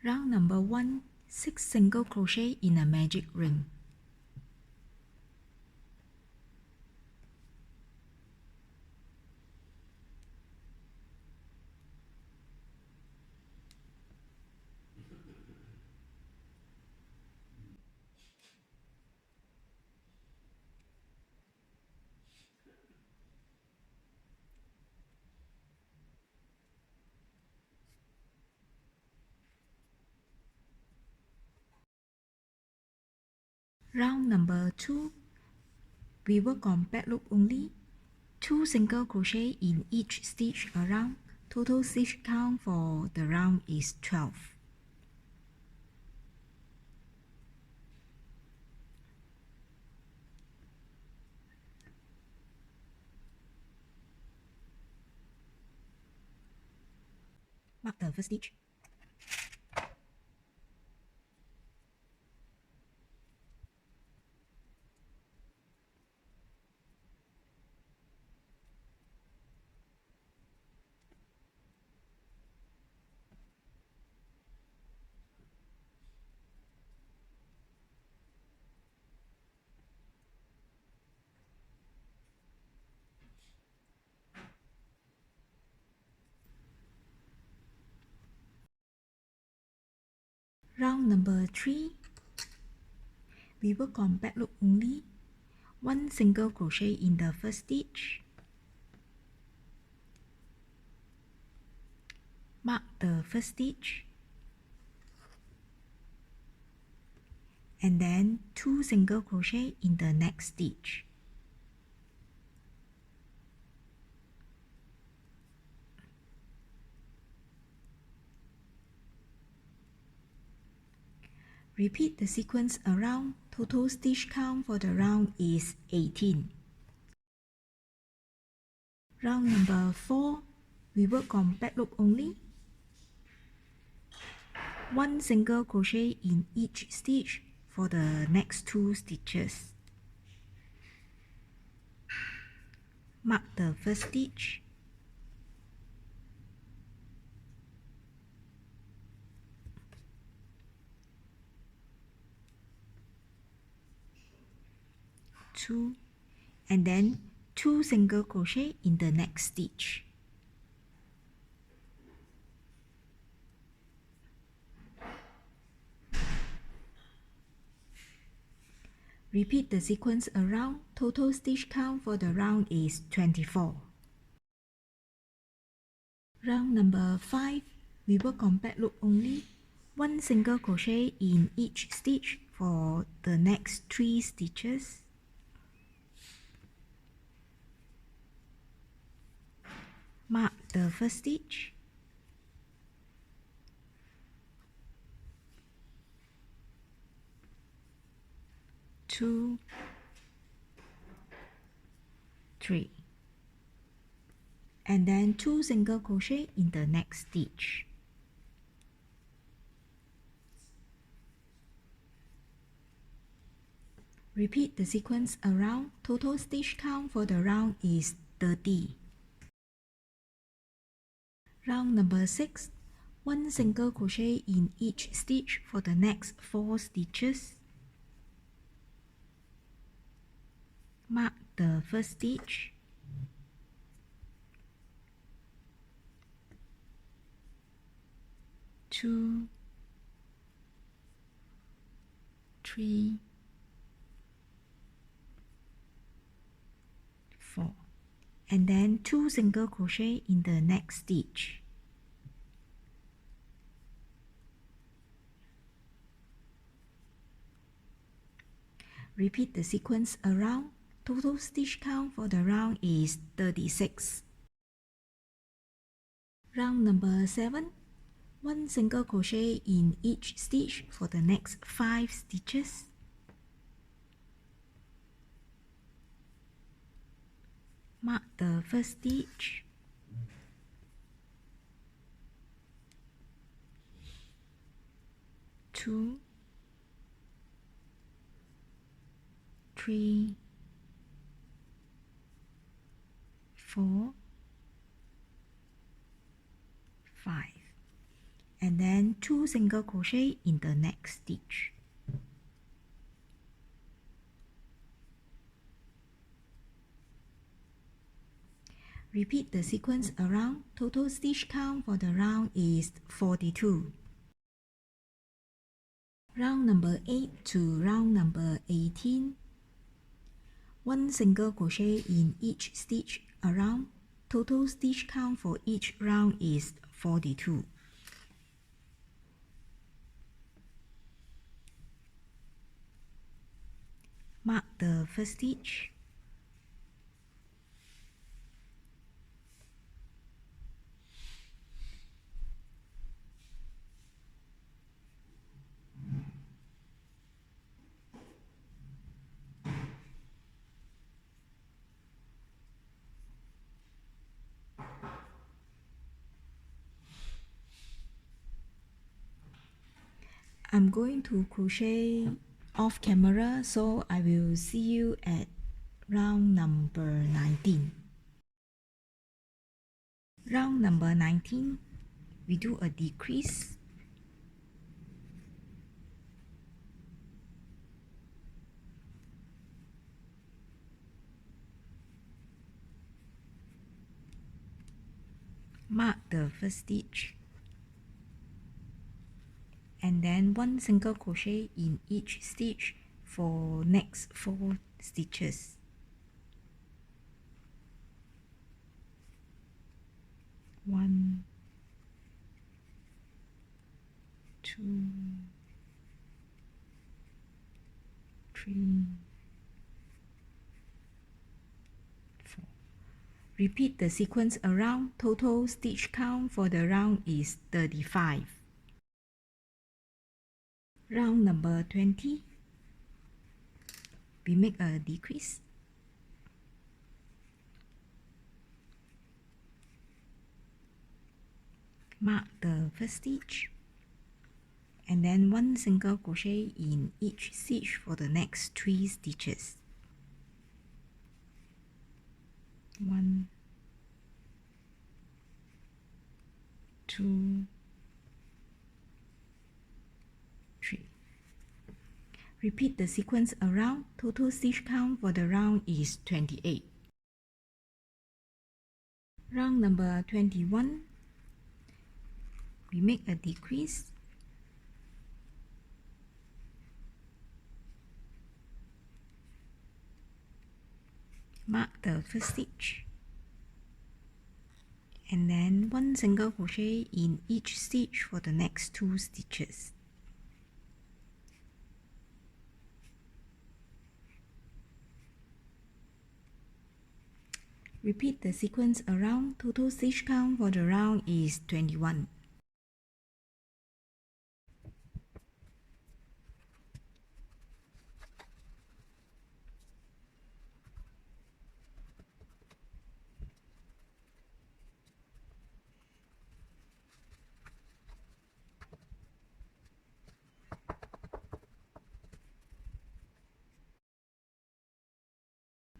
Round number 1, 6 single crochet in a magic ring. Round number 2, we work on back loop only. 2 single crochet in each stitch around. Total stitch count for the round is 12. Mark the first stitch. Round number 3, we work on back loop only. 1 single crochet in the first stitch. Mark the first stitch. And then 2 single crochet in the next stitch. Repeat the sequence around. Total stitch count for the round is 18. Round number 4, we work on back loop only. 1 single crochet in each stitch for the next 2 stitches. Mark the first stitch. Two, and then 2 single crochet in the next stitch. Repeat the sequence around. Total stitch count for the round is 24. Round number 5, we work on back loop only. 1 single crochet in each stitch for the next 3 stitches. Mark the first stitch. Two, 3, and then 2 single crochet in the next stitch. Repeat the sequence around. Total stitch count for the round is 30. Round number 6, 1 single crochet in each stitch for the next 4 stitches. Mark the first stitch. Two, 3, 4, and then 2 single crochet in the next stitch. Repeat the sequence around. Total stitch count for the round is 36. Round number 7, 1 single crochet in each stitch for the next 5 stitches. Mark the first stitch. Two, 3, 4, 5, and then then 2 single crochet in the next stitch. Repeat the sequence around. Total stitch count for the round is 42. Round number 8 to round number 18. 1 single crochet in each stitch around. Total stitch count for each round is 42. Mark the first stitch. I'm going to crochet off camera, so I will see you at round number 19. Round number 19, we do a decrease. Mark the first stitch. And then 1 single crochet in each stitch for next 4 stitches. 1, 2, 3, 4. Repeat the sequence around. Total stitch count for the round is 35. Round number 20, we make a decrease. Mark the first stitch. And then 1 single crochet in each stitch for the next 3 stitches. 1, 2, 3. Repeat the sequence around. Total stitch count for the round is 28. Round number 21, we make a decrease. Mark the first stitch. And then 1 single crochet in each stitch for the next 2 stitches. Repeat the sequence around. Total stitch count for the round is 21.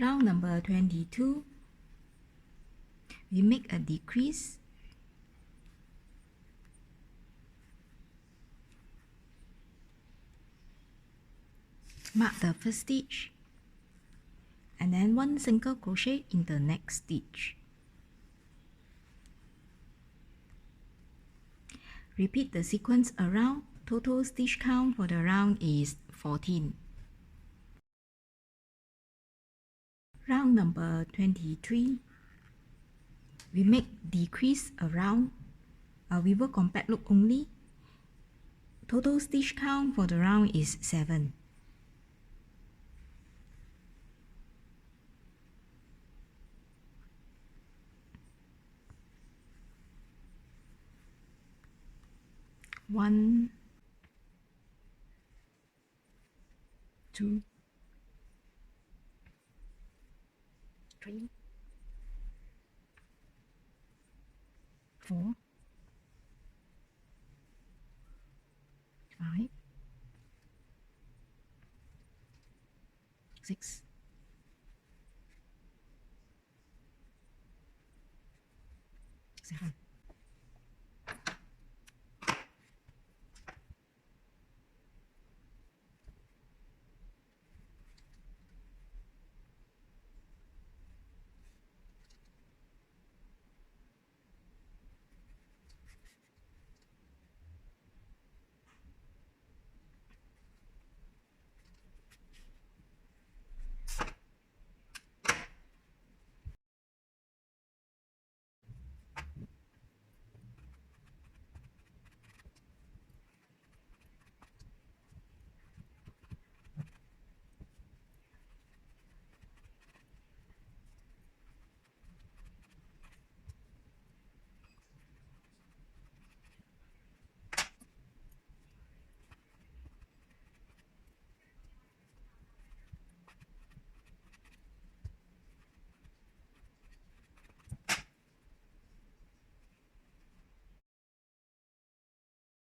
Round number 22, we make a decrease. Mark the first stitch. And then 1 single crochet in the next stitch. Repeat the sequence around. Total stitch count for the round is 14. Round number 23, we make decrease around. We work on back loop only. Total stitch count for the round is 7. One, 2, 3, 4, 5, 6, 7.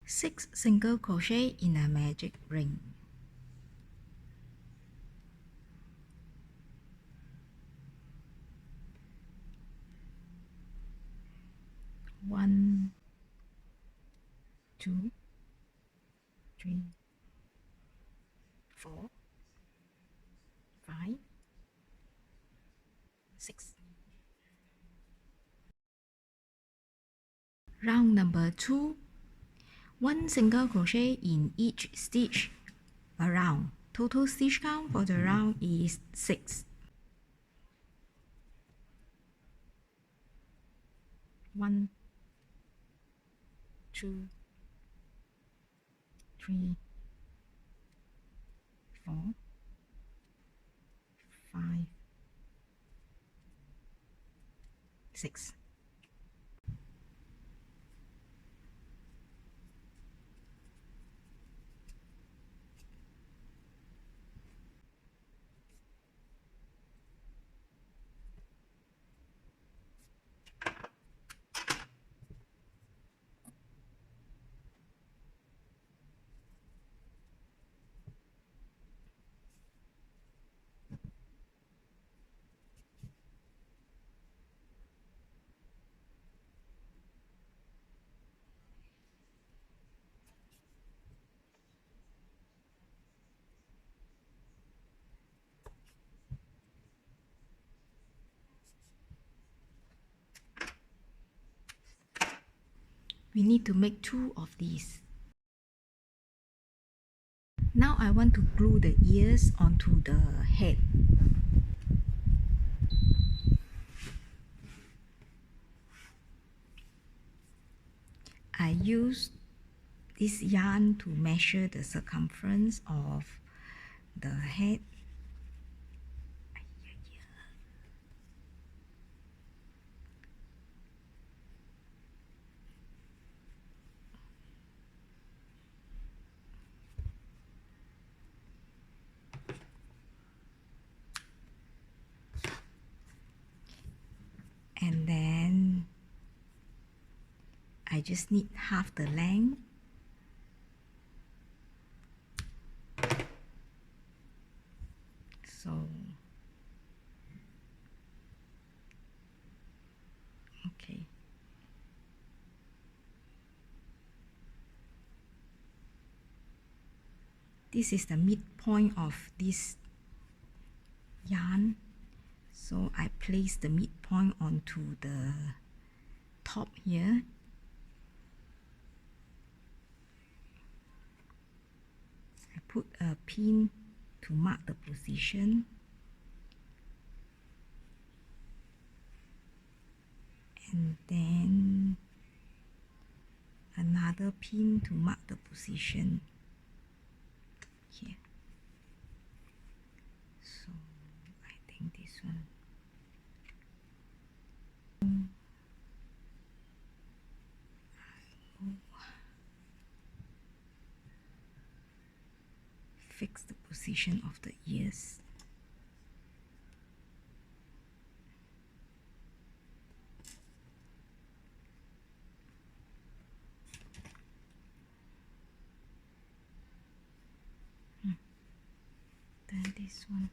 6 single crochet in a magic ring. One, 2, 3, 4, 5, 6. Round number 2. 1 single crochet in each stitch around. Total stitch count for the round is 6. 1, 2, 3, 4, 5, 6. We need to make 2 of these. Now I want to glue the ears onto the head. I use this yarn to measure the circumference of the head. And then I just need half the length. So, okay. This is the midpoint of this yarn. So I place the midpoint onto the top here. I put a pin to mark the position. And then another pin to mark the position here. So I think this one. Fix the position of the ears. Then this one.